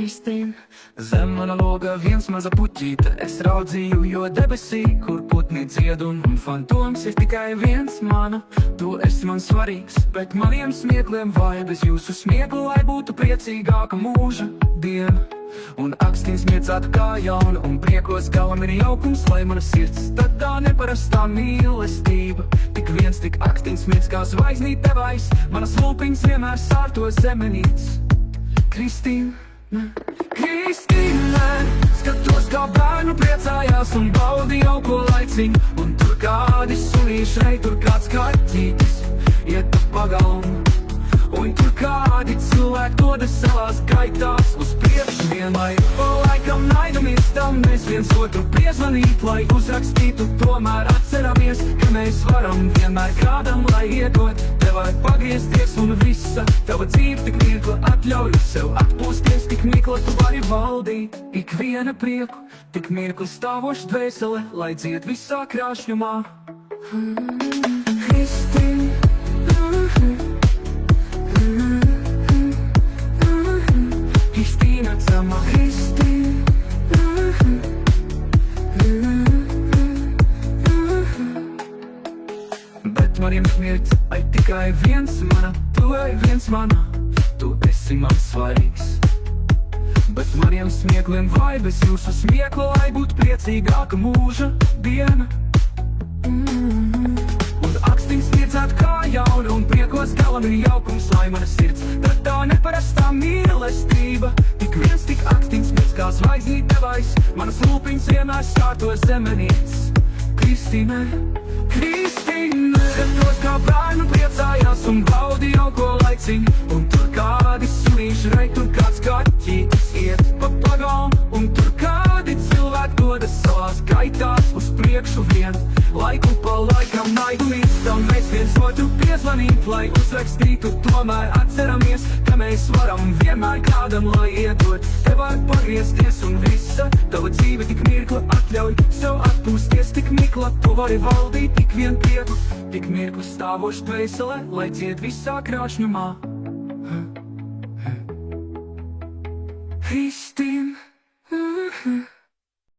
Kristīna. Zem mana loga viens maza puķīte, es raudzīju, jo debesī, kur putni dzied un fantoms ir tikai viens mana. Tu esi man svarīgs, bet maniem smiekliem vai bez jūsu smieklu, lai būtu priecīgāka mūža diena. Un akstīns miedzētu kā jauna, un priekos galam ir jaukums, lai mana sirds tad tā neparastā mīlestība. Tik viens, tik akstīns miedz kā zvaigznīt devais, manas lūpiņas vienmēr sārto zemenītes. Kristīna, Kristīna, skatos kā bērnu priecājās un baudi jauko laiciņu. Un tur kādi sunīši, šeit tur kāds kaķītis iet pa pagalmu. Un tur kādi cilvēki dodas salās gaitās uz priekšu vienmēr. Laikam naidamies tam, mēs viens otru piezvanīt, lai uzrakstītu, tomēr atceramies, ka mēs varam vienmēr kādam, lai iedot. Te vajag pagriezties un visa tava dzīve tik mirkla atļauj sev atpūsties, tik mirkla tu vari valdīt ikviena prieku, tik mirkli stāvoša dvēsele, lai dzied visā krāšņumā. Kristīna, Kristīna, cama Kristīna. Bet maniem smirds, ai tikai viens mana, tu ai viens mana, tu esi man svarīgs. Bet maniem smiekliem vai bez jūsu smiekla, lai būtu priecīgāka mūža diena. Un akstīns miedzētu kā jauna, un priekos galam ir jaukums, lai mana sirds tad tā neparastā mīlestība. Tik viens, tik akstīns miedz kā zvaigznīt devais, manas lūpiņas vienmēr sārto zemenītes. Kristīne, Kristīne, skatos kā bērnu priecājās un baudi jauko laiciņu. Un tur kādi sunīši, šeit tur kāds kaķītis iet pa pagalmu. Un tur kādi cilvēki dodas salās gaitās uz priekšu vien. Laiku pa laikam naidamies tam, mēs viens otru piezvanīt, lai uzrakstītu, tomēr atceramies, ka mēs varam vienmēr kādam, lai iedot. Te vajag pagriezties un visa tava dzīve tik mirkla atļauj sev atpūsties, tik mirkla tu vari valdīt tik vien prieku, tik mirkli stāvoša dvēsele, lai dzied visā krāšņumā. Kristīna.